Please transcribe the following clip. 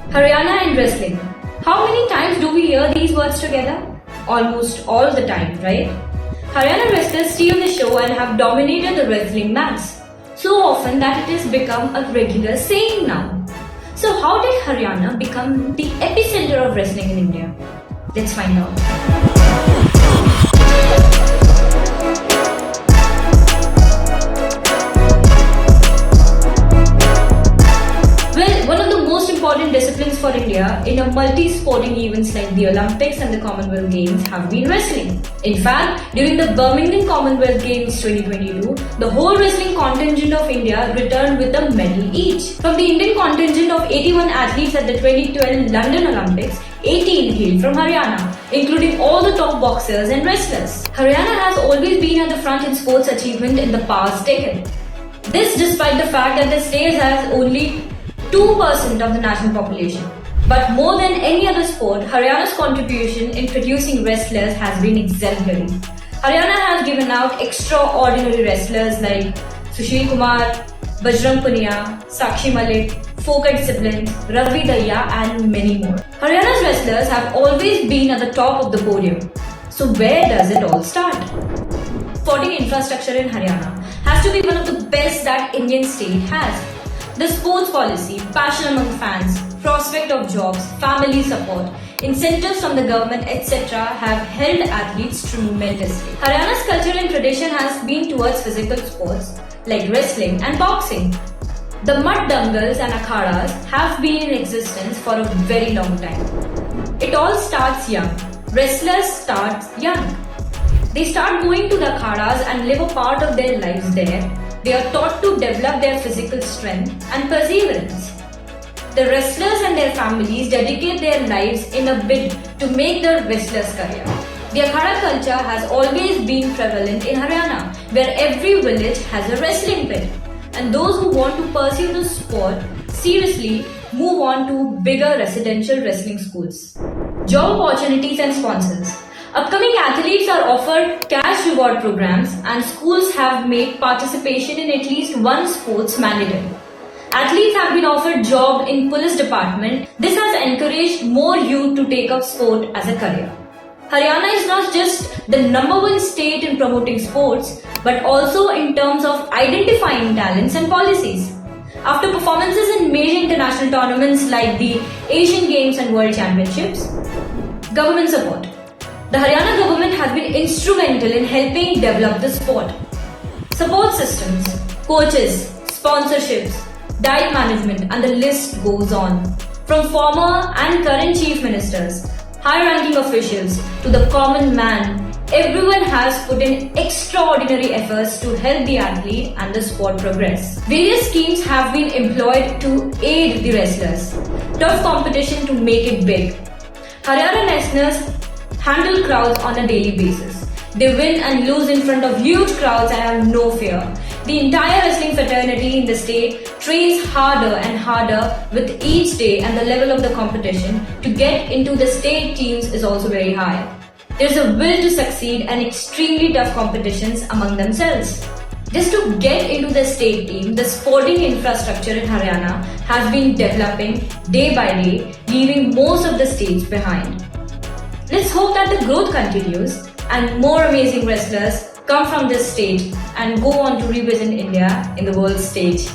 Haryana and wrestling. How many times do we hear these words together? Almost all the time, right? Haryana wrestlers steal the show and have dominated the wrestling mats. So often that it has become a regular saying now. So how did Haryana become the epicenter of wrestling in India? Let's find out. Important disciplines for India in a multi-sporting events like the Olympics and the Commonwealth Games have been wrestling. In fact, during the Birmingham Commonwealth Games 2022, the whole wrestling contingent of India returned with a medal each. From the Indian contingent of 81 athletes at the 2012 London Olympics, 18 hailed from Haryana, including all the top boxers and wrestlers. Haryana has always been at the front in sports achievement in the past decade. This despite the fact that the state has only 2% of the national population. But more than any other sport, Haryana's contribution in producing wrestlers has been exemplary. Haryana has given out extraordinary wrestlers like Sushil Kumar, Bajrang Punia, Sakshi Malik, Fokat siblings, Ravi Daya and many more. Haryana's wrestlers have always been at the top of the podium. So where does it all start? Sporting infrastructure in Haryana has to be one of the best that Indian state has. The sports policy, passion among fans, prospect of jobs, family support, incentives from the government, etc. have helped athletes tremendously. Haryana's culture and tradition has been towards physical sports like wrestling and boxing. The mud dangals and akhadas have been in existence for a very long time. It all starts young. Wrestlers start young. They start going to the akhadas and live a part of their lives there. They are taught to develop their physical strength and perseverance. The wrestlers and their families dedicate their lives in a bid to make their wrestlers' career. The akhada culture has always been prevalent in Haryana, where every village has a wrestling pit. And those who want to pursue the sport seriously move on to bigger residential wrestling schools. Job opportunities and sponsors. Upcoming athletes are offered cash reward programs and schools have made participation in at least one sports mandatory. Athletes have been offered job in police department. This has encouraged more youth to take up sport as a career. Haryana is not just the #1 state in promoting sports, but also in terms of identifying talents and policies. After performances in major international tournaments like the Asian Games and World Championships, government support. The Haryana government has been instrumental in helping develop the sport. Support systems, coaches, sponsorships, diet management and the list goes on. From former and current chief ministers, high-ranking officials to the common man, everyone has put in extraordinary efforts to help the athlete and the sport progress. Various schemes have been employed to aid the wrestlers. Tough competition to make it big. Haryana wrestlers handle crowds on a daily basis. They win and lose in front of huge crowds and have no fear. The entire wrestling fraternity in the state trains harder and harder with each day, and the level of the competition to get into the state teams is also very high. There's a will to succeed and extremely tough competitions among themselves. Just to get into the state team, the sporting infrastructure in Haryana has been developing day by day, leaving most of the states behind. Let's hope that the growth continues and more amazing wrestlers come from this state and go on to represent India in the world stage.